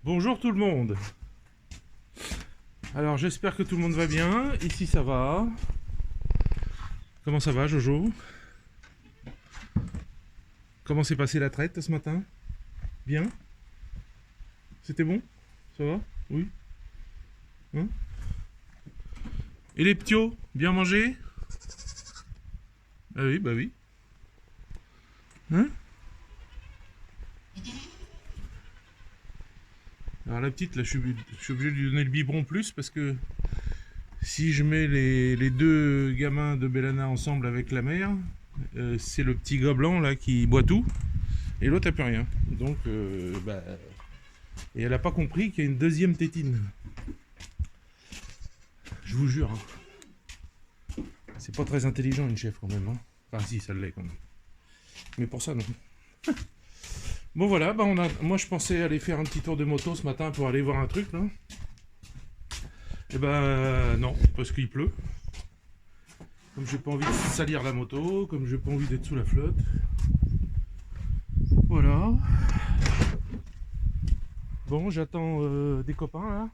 Bonjour tout le monde. Alors j'espère que tout le monde va bien. Ici ça va. Comment ça va Jojo? Comment s'est passée la traite ce matin? Bien? C'était bon? Ça va? Oui? Hein? Et les ptios? Bien mangé? Ah oui, bah oui. Hein? Alors la petite, là je suis obligé de lui donner le biberon plus parce que si je mets les deux gamins de Bellana ensemble avec la mère, c'est le petit gars blanc là qui boit tout et l'autre a plus rien. Donc, et elle a pas compris qu'il y a une deuxième tétine. Je vous jure. Hein. C'est pas très intelligent une chef quand même. Hein. Enfin si, ça l'est quand même. Mais pour ça non. Bon voilà, bah moi je pensais aller faire un petit tour de moto ce matin pour aller voir un truc là. Et ben non, parce qu'il pleut. Comme j'ai pas envie de salir la moto, comme j'ai pas envie d'être sous la flotte. Voilà. Bon, j'attends des copains là.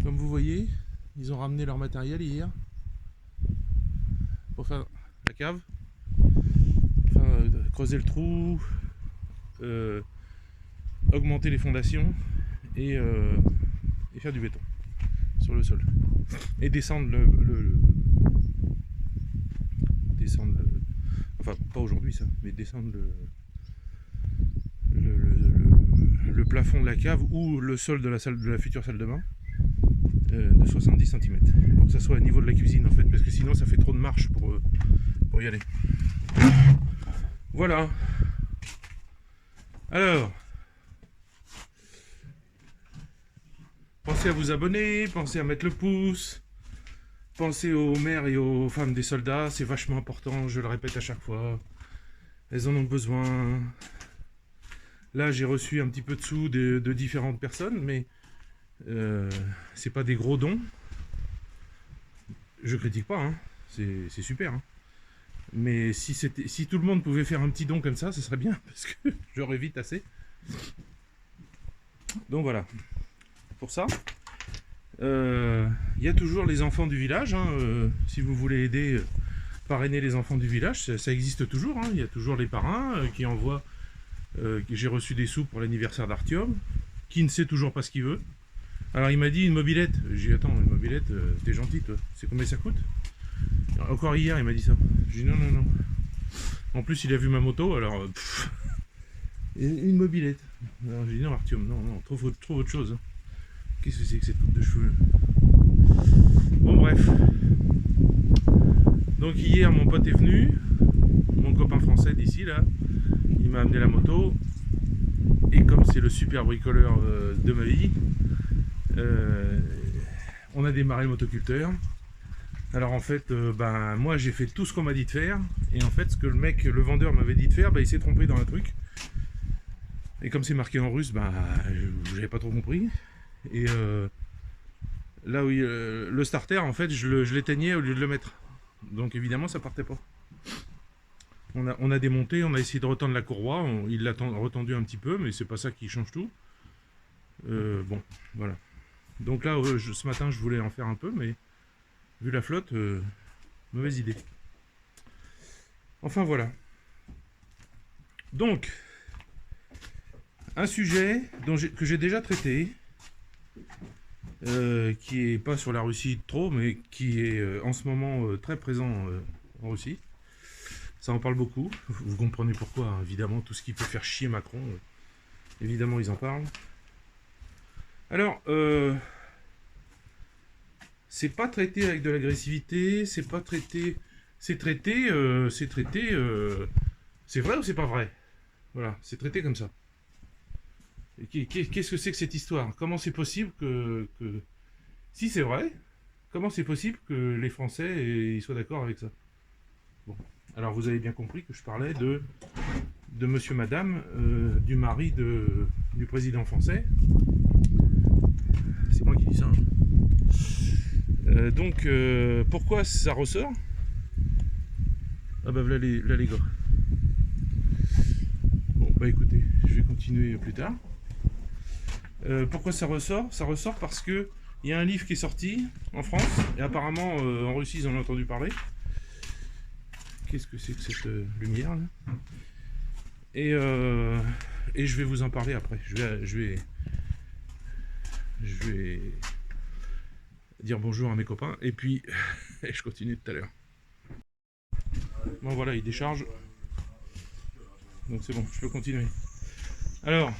Comme vous voyez, ils ont ramené leur matériel hier pour faire la cave. Enfin, creuser le trou, augmenter les fondations et faire du béton sur le sol. Et descendre enfin pas aujourd'hui ça, mais descendre le plafond de la cave ou le sol de la future salle de bain de 70 cm pour que ça soit au niveau de la cuisine en fait, parce que sinon ça fait trop de marche pour y aller. Voilà. Alors, pensez à vous abonner, pensez à mettre le pouce, pensez aux mères et aux femmes des soldats, c'est vachement important, je le répète à chaque fois. Elles en ont besoin. Là, j'ai reçu un petit peu de sous de différentes personnes, mais c'est pas des gros dons. Je critique pas, hein. C'est super. Hein. Mais si tout le monde pouvait faire un petit don comme ça, ce serait bien, parce que j'aurais vite assez. Donc voilà. Pour ça, y a toujours les enfants du village. Hein, si vous voulez aider, parrainer les enfants du village, ça existe toujours. Hein. Il y a toujours les parrains qui envoient. J'ai reçu des sous pour l'anniversaire d'Artium, qui ne sait toujours pas ce qu'il veut. Alors il m'a dit une mobilette. J'ai dit attends, une mobilette, t'es gentil toi. C'est combien ça coûte? Encore hier il m'a dit ça. J'ai dit non. En plus il a vu ma moto, alors une mobilette. Alors j'ai dit non Artium, non, trouve autre chose. Hein. Qu'est-ce que c'est que cette coupe de cheveux? Bon bref. Donc hier mon pote est venu, mon copain français d'ici là, il m'a amené la moto. Et comme c'est le super bricoleur de ma vie, on a démarré le motoculteur. Alors en fait, moi j'ai fait tout ce qu'on m'a dit de faire. Et en fait, ce que le vendeur m'avait dit de faire, il s'est trompé dans un truc. Et comme c'est marqué en russe, j'avais pas trop compris. Et là où le starter, en fait, je l'éteignais au lieu de le mettre. Donc évidemment, ça partait pas. On a démonté, on a essayé de retendre la courroie. Il l'a retendu un petit peu, mais c'est pas ça qui change tout. Bon, voilà. Donc là, ce matin, je voulais en faire un peu, mais vu la flotte, mauvaise idée. Enfin voilà. Donc, un sujet que j'ai déjà traité, qui est pas sur la Russie trop, mais qui est en ce moment très présent en Russie. Ça en parle beaucoup. Vous comprenez pourquoi, hein, évidemment, tout ce qui peut faire chier Macron, évidemment ils en parlent. Alors, c'est pas traité avec de l'agressivité, c'est pas traité... C'est traité... c'est vrai ou c'est pas vrai? Voilà, c'est traité comme ça. Qu'est-ce que c'est que cette histoire? Comment c'est possible que... Si c'est vrai, comment c'est possible que les Français ils soient d'accord avec ça? Bon, alors vous avez bien compris que je parlais de monsieur madame, du mari du président français. C'est moi qui dis ça. Hein. Donc, pourquoi ça ressort? Ah bah là les gars. Bon bah écoutez, je vais continuer plus tard. Pourquoi ça ressort? Ça ressort parce que il y a un livre qui est sorti en France, et apparemment en Russie ils en ont entendu parler. Qu'est-ce que c'est que cette lumière là? Et je vais vous en parler après. Je vais dire bonjour à mes copains, et puis je continue tout à l'heure. Bon voilà, il décharge. Donc c'est bon, je peux continuer. Alors,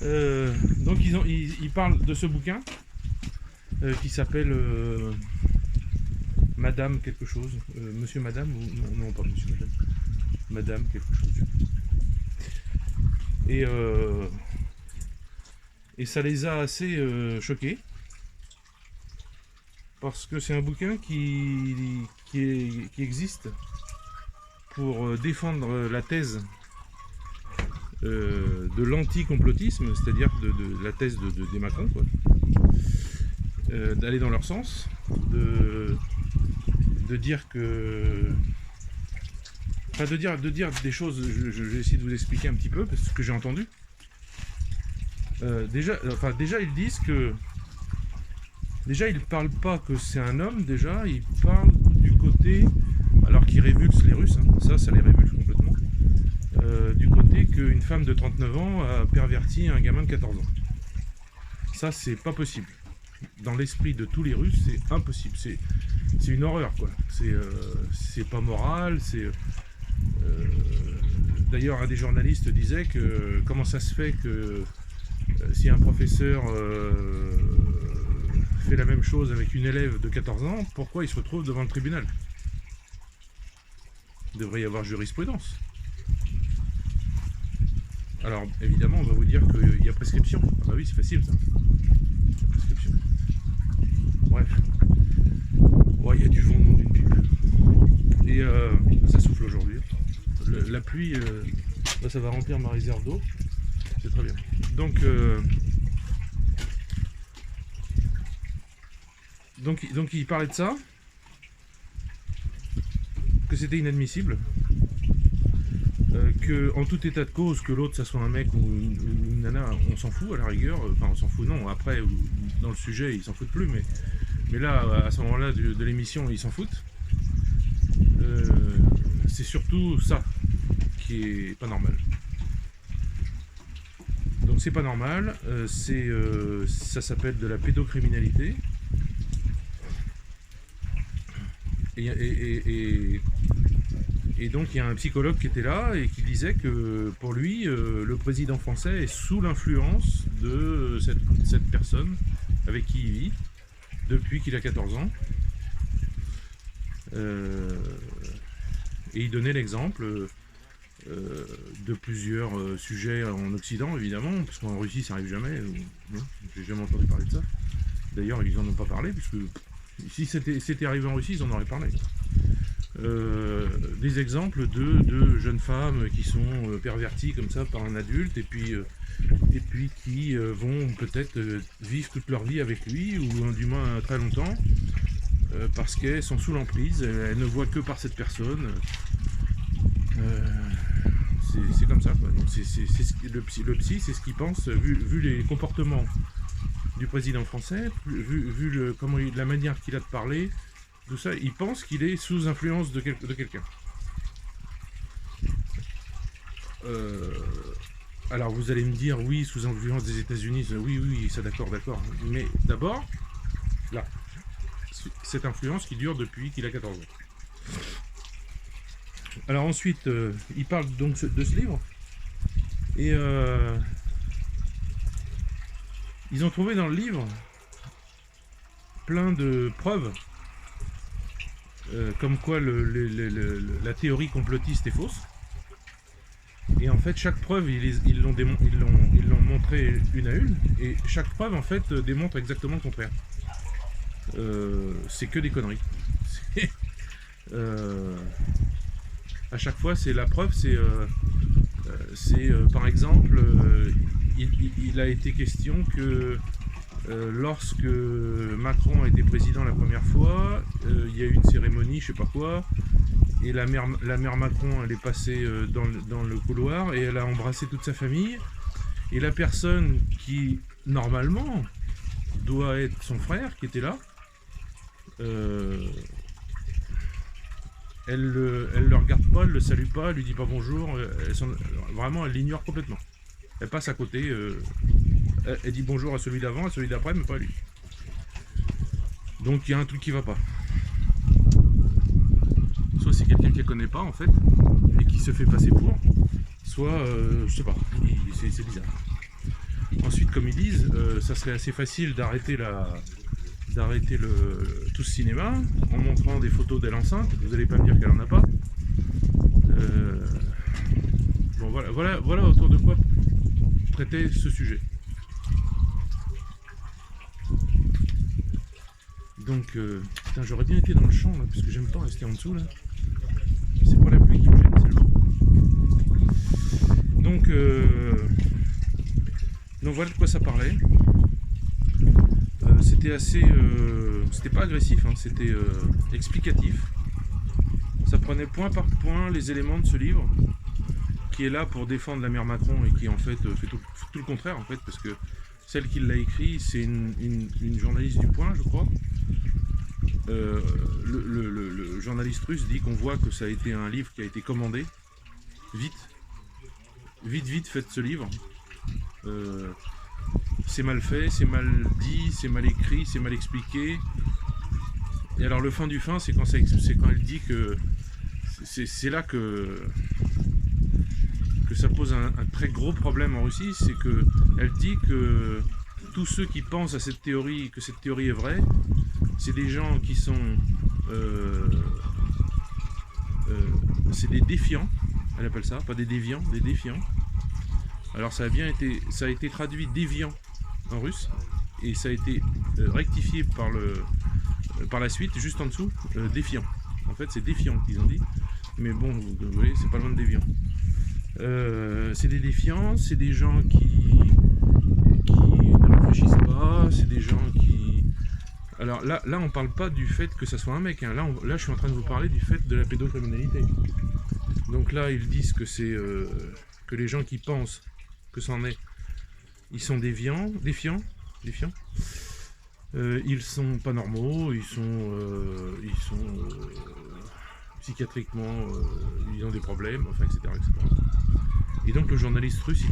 donc ils parlent de ce bouquin qui s'appelle Madame quelque chose. Monsieur Madame ou non, pas Monsieur Madame. Madame quelque chose. Et ça les a assez choqués. Parce que c'est un bouquin qui existe pour défendre la thèse de l'anti-complotisme, c'est-à-dire de la thèse des Macron, quoi. D'aller dans leur sens, de dire que... Enfin, de dire des choses, je vais essayer de vous expliquer un petit peu, parce que j'ai entendu. Déjà, ils disent que... Déjà, ils ne parlent pas que c'est un homme, déjà, ils parlent du côté... Alors qu'ils révulsent les Russes, hein, ça les révulse complètement. Du côté qu'une femme de 39 ans a perverti un gamin de 14 ans. Ça, c'est pas possible. Dans l'esprit de tous les Russes, c'est impossible. C'est une horreur, quoi. C'est pas moral, c'est... D'ailleurs, un des journalistes disait que comment ça se fait que si un professeur fait la même chose avec une élève de 14 ans, pourquoi il se retrouve devant le tribunal? Il devrait y avoir jurisprudence. Alors, évidemment, on va vous dire qu'il y a prescription. Ah bah oui, c'est facile, ça. Prescription. Bref. Ouais, il y a du vent dans une pipe. Et ça souffle aujourd'hui. La pluie, là, ça va remplir ma réserve d'eau. C'est très bien. Donc il parlait de ça, que c'était inadmissible, que en tout état de cause, que l'autre ça soit un mec ou une nana, on s'en fout à la rigueur, enfin on s'en fout, non, après dans le sujet ils s'en foutent plus, mais là à ce moment là de l'émission ils s'en foutent. C'est surtout ça qui est pas normal. Donc c'est pas normal, ça s'appelle de la pédocriminalité. Et donc il y a un psychologue qui était là et qui disait que pour lui, le président français est sous l'influence de cette personne avec qui il vit depuis qu'il a 14 ans. Et il donnait l'exemple de plusieurs sujets en Occident, évidemment, parce qu'en Russie ça n'arrive jamais. J'ai jamais entendu parler de ça. D'ailleurs, ils n'en ont pas parlé, puisque si c'était arrivé en Russie, ils en auraient parlé. Des exemples de jeunes femmes qui sont perverties comme ça par un adulte, et puis qui vont peut-être vivre toute leur vie avec lui, ou du moins très longtemps, parce qu'elles sont sous l'emprise, elles ne voient que par cette personne. C'est comme ça, quoi. Donc le psy, c'est ce qu'il pense, vu les comportements du président français, vu la manière qu'il a de parler, tout ça, il pense qu'il est sous influence de quelqu'un. Alors vous allez me dire, oui, sous influence des États-Unis, oui, ça d'accord. Mais d'abord, là, cette influence qui dure depuis qu'il a 14 ans. Alors ensuite, il parle donc de ce livre, et ils ont trouvé dans le livre plein de preuves comme quoi la théorie complotiste est fausse. Et en fait, chaque preuve, ils l'ont montré une à une, et chaque preuve en fait démontre exactement le contraire. C'est que des conneries. À chaque fois, c'est la preuve, par exemple, il a été question que lorsque Macron a été président la première fois, il y a eu une cérémonie, je sais pas quoi, et la mère Macron, elle est passée dans le couloir et elle a embrassé toute sa famille, Et la personne qui, normalement, doit être son frère, qui était là, elle le regarde pas, elle le salue pas, elle lui dit pas bonjour, vraiment elle l'ignore complètement. Elle passe à côté, elle dit bonjour à celui d'avant, à celui d'après, mais pas à lui. Donc il y a un truc qui va pas. Soit c'est quelqu'un qu'elle connaît pas en fait, et qui se fait passer pour, soit, je sais pas, c'est bizarre. Ensuite, comme ils disent, ça serait assez facile d'arrêter tout ce cinéma en montrant des photos d'elle enceinte. Vous n'allez pas me dire qu'elle en a pas. Bon, voilà autour de quoi traiter ce sujet. Donc, putain, j'aurais bien été dans le champ là, parce que j'aime pas rester en dessous là. C'est pas la pluie qui me gêne, c'est le vent. Donc voilà de quoi ça parlait. C'était assez, c'était pas agressif, hein, c'était explicatif. Ça prenait point par point les éléments de ce livre, qui est là pour défendre la mère Macron et qui en fait fait tout le contraire en fait, parce que celle qui l'a écrit, c'est une journaliste du Point, je crois. Le journaliste russe dit qu'on voit que ça a été un livre qui a été commandé. Vite, faites ce livre. C'est mal fait, c'est mal dit, c'est mal écrit, c'est mal expliqué. Et alors le fin du fin, c'est quand elle dit que c'est là que ça pose un très gros problème en Russie, c'est que elle dit que tous ceux qui pensent à cette théorie, que cette théorie est vraie, c'est des gens qui sont c'est des défiants, elle appelle ça, pas des déviants, des défiants. Alors ça a été traduit déviant en russe et ça a été rectifié par la suite, juste en dessous, défiant. En fait, c'est défiant qu'ils ont dit, mais bon, vous voyez, c'est pas loin de déviant. C'est des défiants, c'est des gens qui ne réfléchissent pas, c'est des gens qui... Alors là on parle pas du fait que ça soit un mec, hein. Là je suis en train de vous parler du fait de la pédocriminalité. Donc là ils disent que c'est que les gens qui pensent que c'en est, ils sont défiants. Ils sont pas normaux, ils sont psychiatriquement, ils ont des problèmes, enfin etc. Et donc le journaliste russe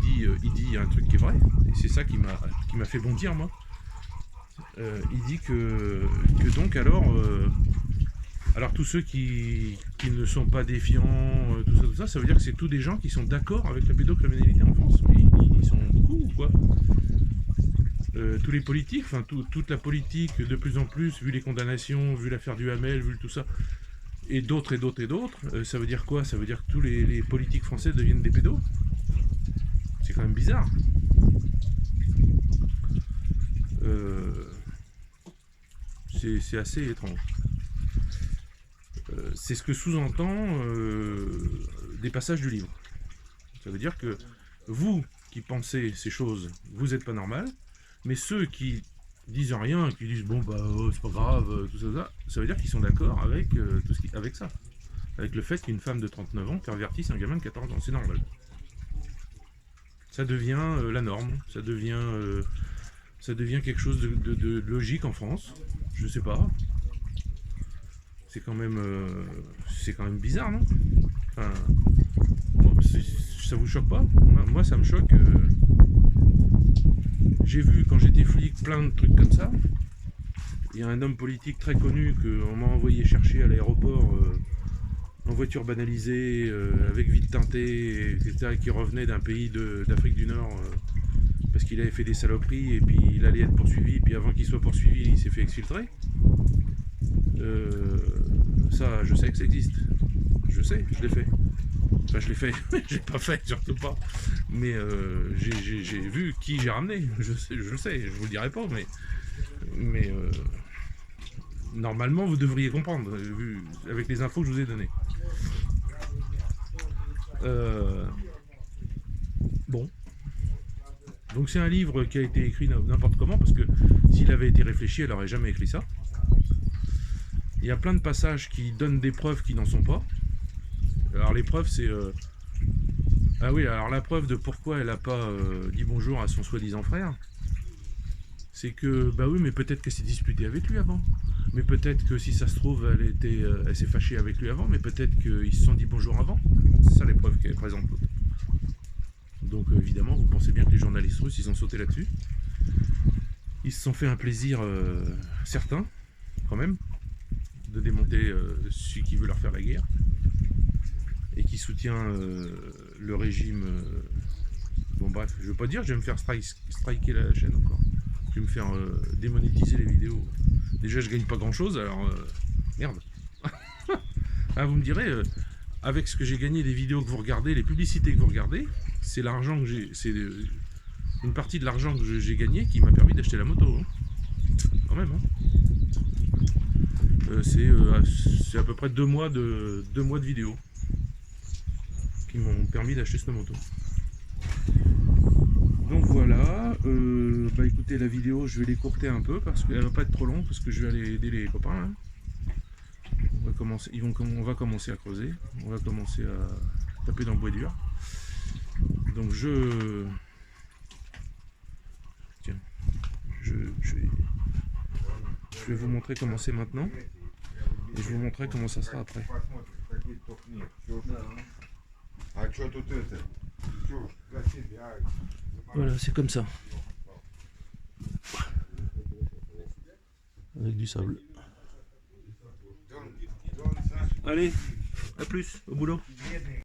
il dit un truc qui est vrai, et c'est ça qui m'a fait bondir moi. Il dit que donc alors tous ceux qui ne sont pas défiants, tout ça, ça veut dire que c'est tous des gens qui sont d'accord avec la pédocriminalité en France. Mais ils sont beaucoup ou quoi? Tous les politiques, enfin toute la politique de plus en plus, vu les condamnations, vu l'affaire du Hamel, vu tout ça, et d'autres, ça veut dire quoi? Ça veut dire que tous les politiques français deviennent des pédos? C'est quand même bizarre. C'est assez étrange. C'est ce que sous-entend des passages du livre. Ça veut dire que vous qui pensez ces choses, vous n'êtes pas normal, mais ceux qui disent rien, qui disent bon bah c'est pas grave, tout ça, ça veut dire qu'ils sont d'accord avec avec ça, avec le fait qu'une femme de 39 ans pervertisse un gamin de 14 ans, c'est normal. Ça devient la norme, ça devient quelque chose de logique en France. Je sais pas. C'est quand même bizarre, non? Enfin, bon, ça vous choque pas? Moi, ça me choque. J'ai vu quand j'étais flic plein de trucs comme ça. Il y a un homme politique très connu qu'on m'a envoyé chercher à l'aéroport en voiture banalisée, avec vide teintée, etc., qui revenait d'un pays d'Afrique du Nord parce qu'il avait fait des saloperies et puis il allait être poursuivi, et puis avant qu'il soit poursuivi, il s'est fait exfiltrer. Ça, je sais que ça existe. Je sais, je l'ai fait. Enfin, je l'ai fait, j'ai pas fait, surtout pas. Mais j'ai vu qui j'ai ramené. Je sais, je vous le dirai pas, mais normalement, vous devriez comprendre, vu, avec les infos que je vous ai données. Bon. Donc c'est un livre qui a été écrit n'importe comment, parce que s'il avait été réfléchi, elle n'aurait jamais écrit ça. Il y a plein de passages qui donnent des preuves qui n'en sont pas. Alors les preuves, c'est... Ah oui, alors la preuve de pourquoi elle n'a pas dit bonjour à son soi-disant frère, c'est que, bah oui, mais peut-être qu'elle s'est disputée avec lui avant. Mais peut-être que si ça se trouve, elle s'est fâchée avec lui avant, mais peut-être qu'ils se sont dit bonjour avant. C'est ça les preuves qu'elle présente l'autre. Donc évidemment, vous pensez bien que les journalistes russes, ils ont sauté là-dessus. Ils se sont fait un plaisir certain, quand même, de démonter celui qui veut leur faire la guerre et qui soutient le régime. Bon bref, je veux pas dire, je vais me faire striker la chaîne encore. Je vais me faire démonétiser les vidéos. Déjà, je gagne pas grand-chose, alors merde. Ah, vous me direz, avec ce que j'ai gagné des vidéos que vous regardez, les publicités que vous regardez, c'est l'argent que j'ai, c'est une partie de l'argent que j'ai gagné qui m'a permis d'acheter la moto. Hein. Quand même. Hein. C'est à peu près 2 mois de vidéos qui m'ont permis d'acheter cette moto. Donc voilà, bah écoutez, la vidéo je vais l'écourter un peu parce qu'elle va pas être trop longue parce que je vais aller aider les copains là. On va commencer à creuser, on va commencer à taper dans le bois dur. Donc je vais vous montrer comment c'est maintenant et je vais vous montrer comment ça sera après. Voilà, c'est comme ça. Avec du sable. Allez, à plus, au boulot.